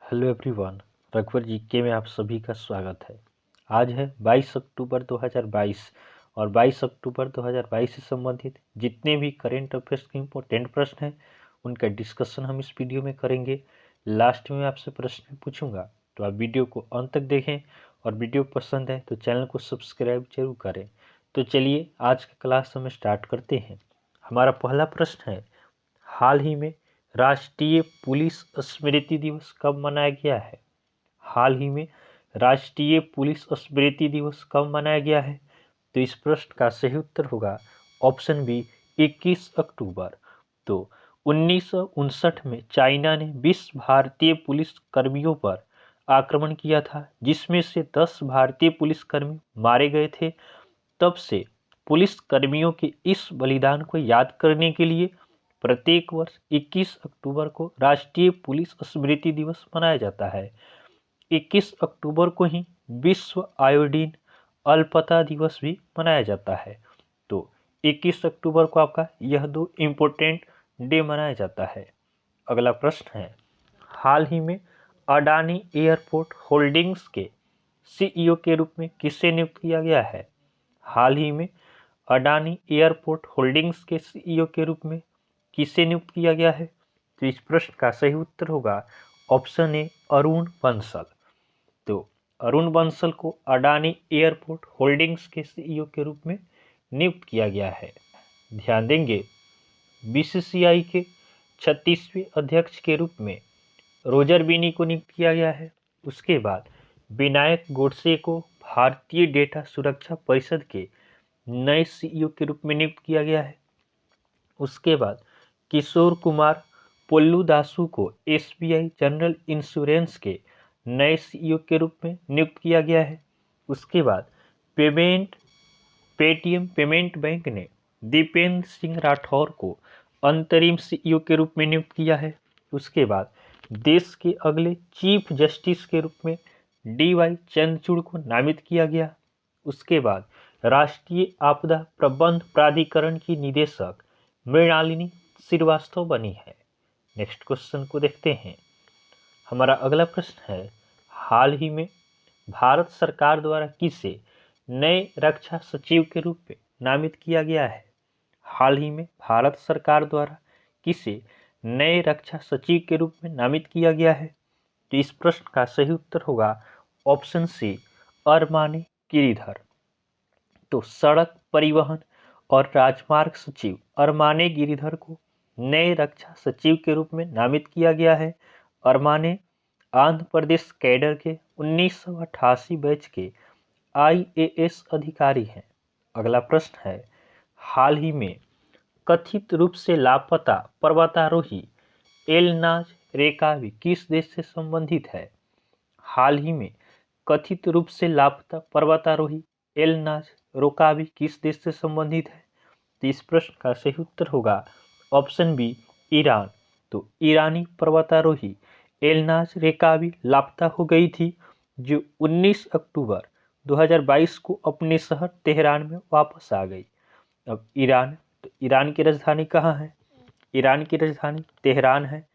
Hello everyone, रघुवर GK में आप सभी का स्वागत है। आज है 22 अक्टूबर 2022 और 22 अक्टूबर 2022 से संबंधित जितने भी करेंट अफेयर्स के इम्पोर्टेंट प्रश्न हैं उनका डिस्कशन हम इस वीडियो में करेंगे। लास्ट में आपसे प्रश्न पूछूंगा, तो आप वीडियो को अंत तक देखें और वीडियो पसंद है तो चैनल को सब्सक्राइब जरूर करें। तो चलिए आज का क्लास हम स्टार्ट करते हैं। हमारा पहला प्रश्न है, हाल ही में राष्ट्रीय पुलिस स्मृति दिवस कब मनाया गया है? हाल ही में राष्ट्रीय पुलिस स्मृति दिवस कब मनाया गया है? तो इस प्रश्न का सही उत्तर होगा ऑप्शन बी 21 अक्टूबर। तो 1959 में चाइना ने 20 भारतीय पुलिस कर्मियों पर आक्रमण किया था, जिसमें से 10 भारतीय पुलिसकर्मी मारे गए थे। तब से पुलिस कर्मियों के इस बलिदान को याद करने के लिए प्रत्येक वर्ष 21 अक्टूबर को राष्ट्रीय पुलिस स्मृति दिवस मनाया जाता है। 21 अक्टूबर को ही विश्व आयोडीन अल्पता दिवस भी मनाया जाता है। तो 21 अक्टूबर को आपका यह दो इम्पोर्टेंट डे मनाया जाता है। अगला प्रश्न है, हाल ही में अडानी एयरपोर्ट होल्डिंग्स के सीईओ के रूप में किसे नियुक्त किया गया है? हाल ही में अडानी एयरपोर्ट होल्डिंग्स के सीईओ के रूप में किसे नियुक्त किया गया है? तो इस प्रश्न का सही उत्तर होगा ऑप्शन ए अरुण बंसल। तो अरुण बंसल को अडानी एयरपोर्ट होल्डिंग्स के सीईओ के रूप में नियुक्त किया गया है। ध्यान देंगे, बीसीसीआई के 36वें अध्यक्ष के रूप में रोजर बिनी को नियुक्त किया गया है। उसके बाद विनायक गोडसे को भारतीय डेटा सुरक्षा परिषद के नए सीईओ के रूप में नियुक्त किया गया है। उसके बाद किशोर कुमार पोल्लूदासु को एसबीआई जनरल इंश्योरेंस के नए सीईओ के रूप में नियुक्त किया गया है। उसके बाद पेटीएम पेमेंट बैंक ने दीपेंद्र सिंह राठौर को अंतरिम सीईओ के रूप में नियुक्त किया है। उसके बाद देश के अगले चीफ जस्टिस के रूप में डीवाई चंद्रचूड़ को नामित किया गया। उसके बाद राष्ट्रीय आपदा प्रबंध प्राधिकरण की निदेशक मृणालिनी श्रीवास्तव बनी है। नेक्स्ट क्वेश्चन को देखते हैं। हमारा अगला प्रश्न है, हाल ही में भारत सरकार द्वारा किसे नए रक्षा सचिव के रूप में नामित किया गया है? हाल ही में भारत सरकार द्वारा किसे नए रक्षा सचिव के रूप में नामित किया गया है? तो इस प्रश्न का सही उत्तर होगा ऑप्शन सी अरमाने गिरिधर। तो सड़क परिवहन और राजमार्ग सचिव अरमाने गिरिधर को नए रक्षा सचिव के रूप में नामित किया गया है। अरमाने आंध्र प्रदेश कैडर के 1988 बैच के आईएएस अधिकारी हैं। अगला प्रश्न है, हाल ही में कथित रूप से लापता पर्वतारोही एलनाज रेकावी किस देश से संबंधित है? हाल ही में कथित रूप से लापता पर्वतारोही एलनाज रोकावी किस देश से संबंधित है? तो इस प्रश्न का सही उत्तर होगा ऑप्शन बी ईरान। तो ईरानी पर्वतारोही एलनाज रेकावी लापता हो गई थी, जो 19 अक्टूबर 2022 को अपने शहर तेहरान में वापस आ गई। अब ईरान, तो ईरान की राजधानी कहाँ है? ईरान की राजधानी तेहरान है।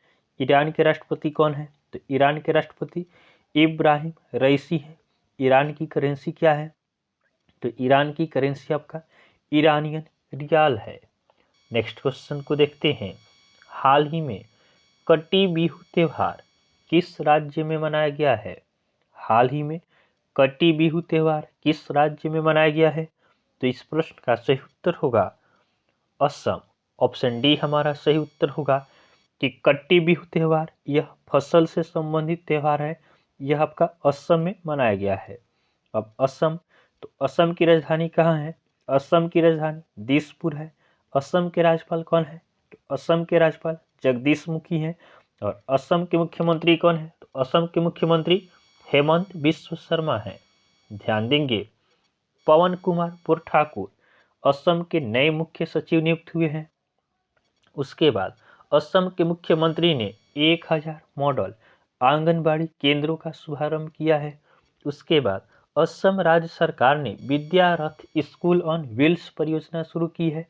ईरान के राष्ट्रपति कौन है? तो ईरान के राष्ट्रपति इब्राहिम रईसी है। ईरान की करेंसी क्या है? तो ईरान की करेंसी आपका ईरानियन रियाल है। नेक्स्ट क्वेश्चन को देखते हैं। हाल ही में कटी बिहू त्यौहार किस राज्य में मनाया गया है? हाल ही में कटी बिहू त्यौहार किस राज्य में मनाया गया है? तो इस प्रश्न का सही उत्तर होगा असम। ऑप्शन डी हमारा सही उत्तर होगा कि कट्टी बिहू त्यौहार यह फसल से संबंधित त्यौहार है। यह आपका असम में मनाया गया है। अब असम, तो असम की राजधानी कहाँ है? असम की राजधानी दिसपुर है। असम के राज्यपाल कौन है? तो असम के राज्यपाल जगदीश मुखी हैं। और असम के मुख्यमंत्री कौन है? तो असम के मुख्यमंत्री हेमंत बिश्व शर्मा हैं। ध्यान देंगे, पवन कुमार पुर ठाकुर असम के नए मुख्य सचिव नियुक्त हुए हैं। उसके बाद असम के मुख्यमंत्री ने 1000 मॉडल आंगनबाड़ी केंद्रों का शुभारंभ किया है। उसके बाद असम राज्य सरकार ने विद्या रथ स्कूल ऑन व्हील्स परियोजना शुरू की है।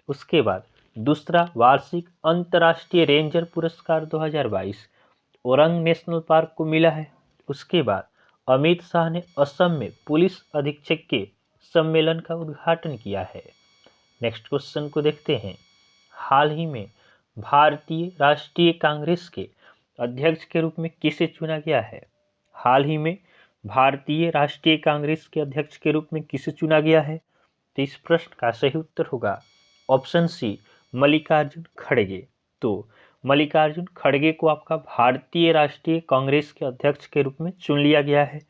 उसके बाद दूसरा वार्षिक अंतर्राष्ट्रीय रेंजर पुरस्कार 2022 ओरंग नेशनल पार्क को मिला है। उसके बाद अमित शाह ने असम में पुलिस अधीक्षक के सम्मेलन का उद्घाटन किया है। नेक्स्ट क्वेश्चन को देखते हैं। हाल ही में भारतीय राष्ट्रीय कांग्रेस के अध्यक्ष के रूप में किसे चुना गया है? हाल ही में भारतीय राष्ट्रीय कांग्रेस के अध्यक्ष के रूप में किसे चुना गया है? तो इस प्रश्न का सही उत्तर होगा ऑप्शन सी, मल्लिकार्जुन खड़गे। तो मल्लिकार्जुन खड़गे को आपका भारतीय राष्ट्रीय कांग्रेस के अध्यक्ष के रूप में चुन लिया गया है।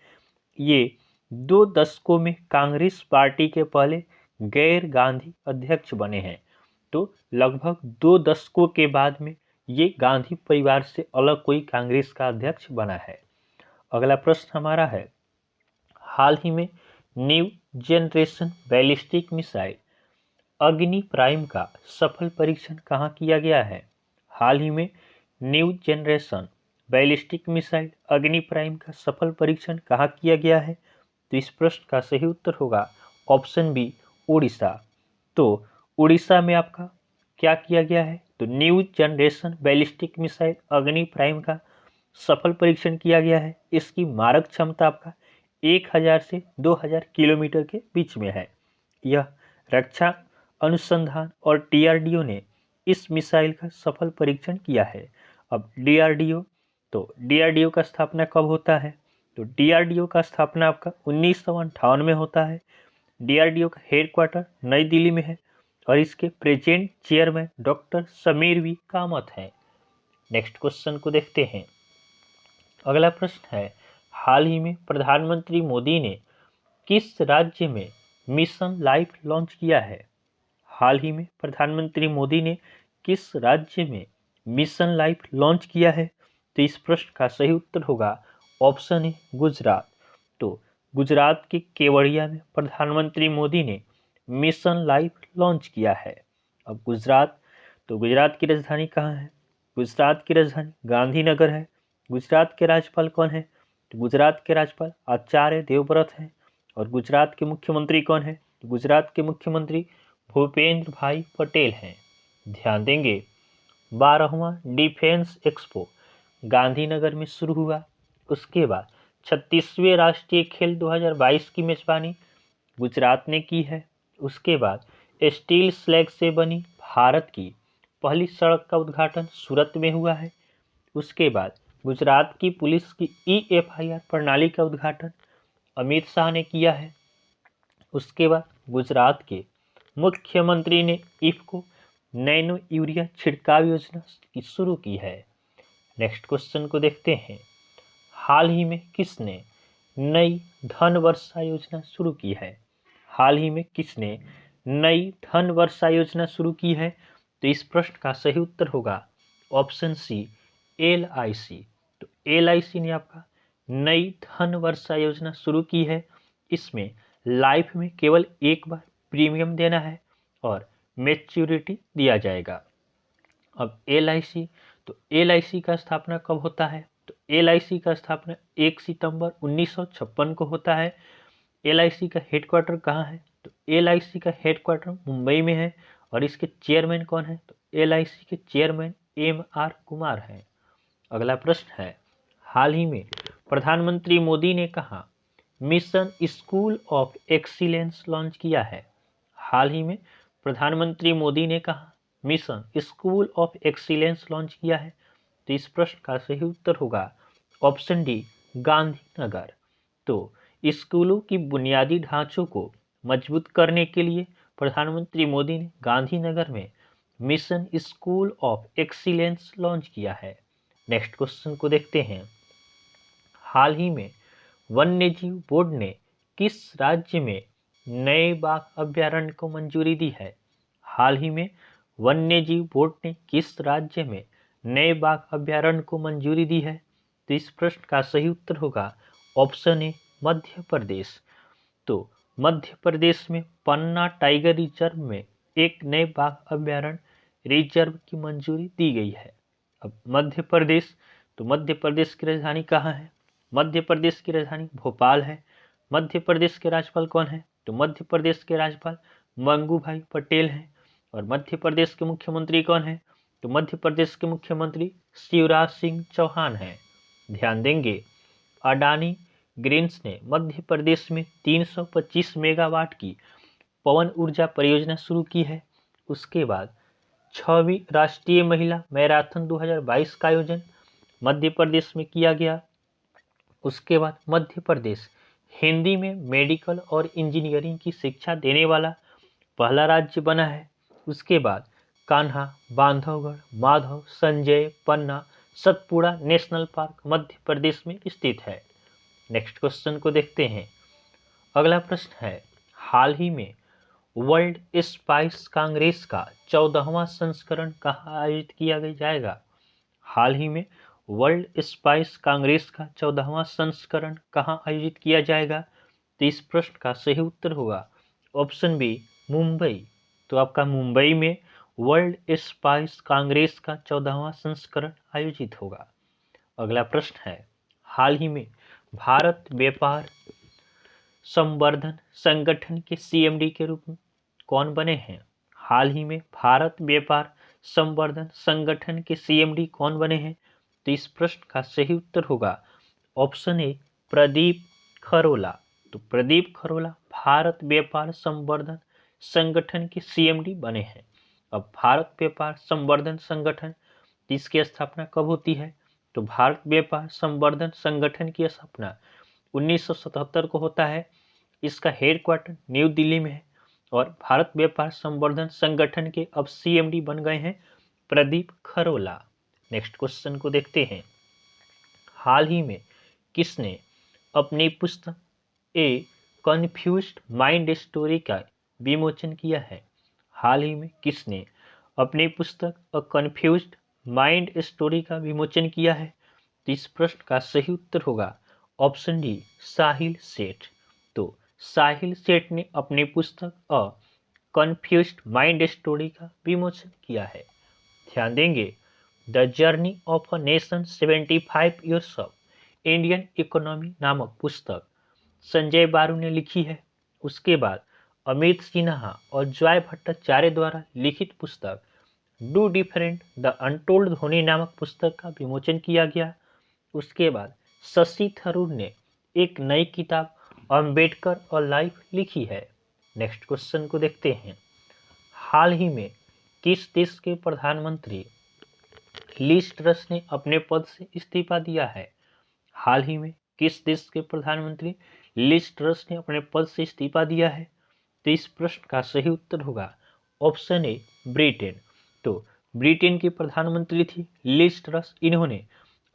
ये 2 दशकों में कांग्रेस पार्टी के पहले गैर गांधी अध्यक्ष बने हैं। तो लगभग 2 दशकों के बाद में ये गांधी परिवार से अलग कोई कांग्रेस का अध्यक्ष बना है। अगला प्रश्न हमारा है, हाल ही में न्यू जनरेशन बैलिस्टिक मिसाइल अग्नि प्राइम का सफल परीक्षण कहाँ किया गया है? हाल ही में न्यू जनरेशन बैलिस्टिक मिसाइल अग्नि प्राइम का सफल परीक्षण कहाँ किया गया है? तो इस प्रश्न का सही उत्तर होगा ऑप्शन बी, उड़ीसा। तो उड़ीसा में आपका क्या किया गया है? तो न्यू जनरेशन बैलिस्टिक मिसाइल अग्नि प्राइम का सफल परीक्षण किया गया है। इसकी मारक क्षमता आपका 1000 से 2000 किलोमीटर के बीच में है। यह रक्षा अनुसंधान और डीआरडीओ ने इस मिसाइल का सफल परीक्षण किया है। अब डीआरडीओ, तो डीआरडीओ का स्थापना कब होता है? तो डीआरडीओ का स्थापना आपका 1958 में होता है। डीआरडीओ का हेडक्वार्टर नई दिल्ली में है और इसके present chairman doctor Sameer V Kamath हैं। नेक्स्ट क्वेश्चन को देखते हैं। अगला प्रश्न है, हाल ही में प्रधानमंत्री मोदी ने किस राज्य में मिशन लाइफ लॉन्च किया है? हाल ही में प्रधानमंत्री मोदी ने किस राज्य में मिशन लाइफ लॉन्च किया है? तो इस प्रश्न का सही उत्तर होगा ऑप्शन ए, गुजरात। तो गुजरात के केवड़िया में प्रधानमंत्री मोदी ने मिशन लाइफ लॉन्च किया है। अब गुजरात, तो गुजरात की राजधानी कहाँ है? गुजरात की राजधानी गांधीनगर है। गुजरात के राज्यपाल कौन है? तो गुजरात के राज्यपाल आचार्य देवव्रत हैं। और गुजरात के मुख्यमंत्री कौन है? तो गुजरात के मुख्यमंत्री भूपेंद्र भाई पटेल हैं। ध्यान देंगे, 12वां डिफेंस एक्सपो गांधीनगर में शुरू हुआ। उसके बाद 36वें राष्ट्रीय खेल 2022 की मेजबानी गुजरात ने की है। उसके बाद स्टील स्लैग से बनी भारत की पहली सड़क का उद्घाटन सूरत में हुआ है। उसके बाद गुजरात की पुलिस की EFIR प्रणाली का उद्घाटन अमित शाह ने किया है। उसके बाद गुजरात के मुख्यमंत्री ने इफ्को नैनो यूरिया छिड़काव योजना की शुरू की है। नेक्स्ट क्वेश्चन को देखते हैं। हाल ही में किसने नई धन वर्षा योजना शुरू की है? हाल ही में किसने नई धन वर्षा योजना शुरू की है? तो इस प्रश्न का सही उत्तर होगा ऑप्शन सी, LIC। तो LIC ने आपका नई धन वर्षा योजना शुरू की है। इसमें लाइफ में केवल एक बार प्रीमियम देना है और मैच्योरिटी दिया जाएगा। अब LIC, तो LIC का स्थापना कब होता है? तो LIC का स्थापना 1 सितंबर 1956 को होता है। LIC का हेडक्वार्टर कहाँ है? तो LIC का हेडक्वार्टर मुंबई में है। और इसके चेयरमैन कौन है? तो LIC के चेयरमैन MR कुमार हैं। अगला प्रश्न है, हाल ही में प्रधानमंत्री मोदी ने कहा mission school of excellence launch किया है? हाल ही में प्रधानमंत्री मोदी ने कहा mission school of excellence launch किया है? तो इस प्रश्न का सही उत्तर होगा ऑप्शन डी, गांधीनगर। तो स्कूलों की बुनियादी ढांचों को मजबूत करने के लिए प्रधानमंत्री मोदी ने गांधीनगर में mission school of excellence launch किया है। नेक्स्ट क्वेश्चन को देखते हैं। हाल ही में वन्यजीव बोर्ड ने किस राज्य में नए बाघ अभ्यारण्य को मंजूरी दी है? हाल ही में वन्यजीव बोर्ड ने किस राज्य में नए बाघ अभ्यारण्य को मंजूरी दी है? तो इस प्रश्न का सही उत्तर होगा ऑप्शन ए, मध्य प्रदेश। तो मध्य प्रदेश में पन्ना टाइगर रिजर्व में एक नए बाघ अभ्यारण्य रिजर्व की मंजूरी दी गई है। अब मध्य प्रदेश, तो मध्य प्रदेश की राजधानी कहाँ है? मध्य प्रदेश की राजधानी भोपाल है। मध्य प्रदेश के राज्यपाल कौन है? तो मध्य प्रदेश के राज्यपाल मंगू भाई पटेल हैं। और मध्य प्रदेश के मुख्यमंत्री कौन है? तो मध्य प्रदेश के मुख्यमंत्री शिवराज सिंह चौहान हैं। ध्यान देंगे, अडानी ग्रीन्स ने मध्य प्रदेश में 325 मेगावाट की पवन ऊर्जा परियोजना शुरू की है। उसके बाद 6वीं राष्ट्रीय महिला मैराथन 2022 का आयोजन मध्य प्रदेश में किया गया। उसके बाद मध्य प्रदेश हिंदी में मेडिकल और इंजीनियरिंग की शिक्षा देने वाला पहला राज्य बना है। उसके बाद कान्हा, बांधवगढ़, माधव, संजय, पन्ना, सतपुड़ा नेशनल पार्क मध्य प्रदेश में स्थित है। नेक्स्ट क्वेश्चन को देखते हैं। अगला प्रश्न है, हाल ही में वर्ल्ड स्पाइस कांग्रेस का 14वां संस्करण कहाँ आयोजित किया जाएगा? हाल ही में वर्ल्ड स्पाइस कांग्रेस का 14वां संस्करण कहाँ आयोजित किया जाएगा? तो इस प्रश्न का सही उत्तर होगा ऑप्शन बी, मुंबई। तो आपका मुंबई में वर्ल्ड स्पाइस कांग्रेस का 14वां संस्करण आयोजित होगा। अगला प्रश्न है, हाल ही में भारत व्यापार संवर्धन संगठन के सीएमडी के रूप में कौन बने हैं? हाल ही में भारत व्यापार संवर्धन संगठन के सीएमडी कौन बने हैं? तो इस प्रश्न का सही उत्तर होगा ऑप्शन ए, प्रदीप खरोला। तो प्रदीप खरोला भारत व्यापार संवर्धन संगठन के सीएमडी बने हैं। अब भारत व्यापार संवर्धन संगठन, इसकी स्थापना कब होती है? तो भारत व्यापार संवर्धन संगठन की स्थापना 1977 को होता है। इसका हेडक्वार्टर न्यू दिल्ली में है और भारत व्यापार संवर्धन संगठन के अब सीएमडी बन गए हैं प्रदीप खरोला। नेक्स्ट क्वेश्चन को देखते हैं। हाल ही में किसने अपनी पुस्तक ए कन्फ्यूज्ड माइंड स्टोरी का विमोचन किया है? हाल ही में किसने अपनी पुस्तक अ कन्फ्यूज्ड माइंड स्टोरी का विमोचन किया है? तो इस प्रश्न का सही उत्तर होगा ऑप्शन डी, साहिल सेठ। तो साहिल सेठ ने अपनी पुस्तक अ कन्फ्यूज्ड माइंड स्टोरी का विमोचन किया है। ध्यान देंगे, the journey of a nation 75 years of Indian economy नामक पुस्तक संजय बारू ने लिखी है। उसके बाद अमित सिन्हा और जॉय भट्टाचार्य द्वारा लिखित पुस्तक do different the untold Dhoni नामक पुस्तक का विमोचन किया गया। उसके बाद शशि थरूर ने एक नई किताब अंबेडकर और लाइफ लिखी है। नेक्स्ट क्वेश्चन को देखते हैं। हाल ही में किस देश के प्रधानमंत्री लिज ट्रस ने अपने पद से इस्तीफा दिया है? हाल ही में किस देश के प्रधानमंत्री लिज ट्रस ने अपने पद से इस्तीफा दिया है? तो इस प्रश्न का सही उत्तर होगा ऑप्शन ए, ब्रिटेन। तो ब्रिटेन की प्रधानमंत्री थी लिज ट्रस, इन्होंने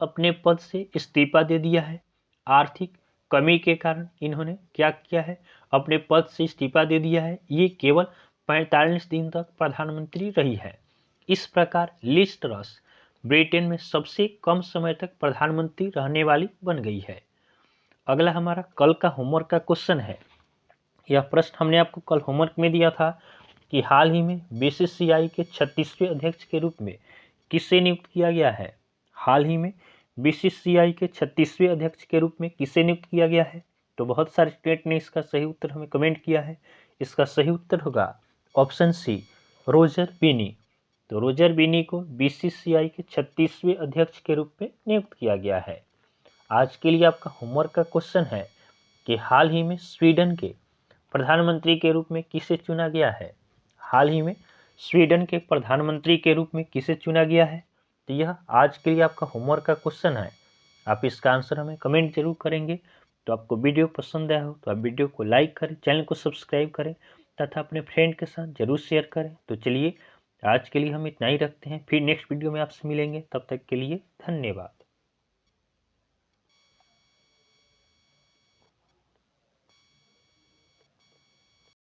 अपने पद से इस्तीफा दे दिया है। आर्थिक कमी के कारण इन्होंने क्या किया है, अपने पद से इस्तीफा दे दिया है। ये केवल 45 दिन तक प्रधानमंत्री रही है। इस प्रकार लिज ट्रस ब्रिटेन में सबसे कम समय तक प्रधानमंत्री रहने वाली बन गई है। अगला हमारा कल का होमवर्क का क्वेश्चन है। यह प्रश्न हमने आपको कल होमवर्क में दिया था कि हाल ही में बीसीसीआई के 36वें अध्यक्ष के रूप में किसे नियुक्त किया गया है? हाल ही में बीसीसीआई के 36वें अध्यक्ष के रूप में किसे नियुक्त किया गया है? तो बहुत सारे स्टूडेंट ने इसका सही उत्तर हमें कमेंट किया है। इसका सही उत्तर होगा ऑप्शन सी, रोजर बिनी। तो रोजर बिनी को बीसीसीआई के 36वें अध्यक्ष के रूप में नियुक्त किया गया है। आज के लिए आपका होमवर्क का क्वेश्चन है कि हाल ही में स्वीडन के प्रधानमंत्री के रूप में किसे चुना गया है? हाल ही में स्वीडन के प्रधानमंत्री के रूप में किसे चुना गया है? तो यह आज के लिए आपका होमवर्क का क्वेश्चन है। आप इसका आंसर हमें कमेंट जरूर करेंगे। तो आपको वीडियो पसंद आया हो तो आप वीडियो को लाइक करें, चैनल को सब्सक्राइब करें तथा अपने फ्रेंड के साथ जरूर शेयर करें। तो चलिए आज के लिए हम इतना ही रखते हैं, फिर नेक्स्ट वीडियो में आपसे मिलेंगे। तब तक के लिए धन्यवाद।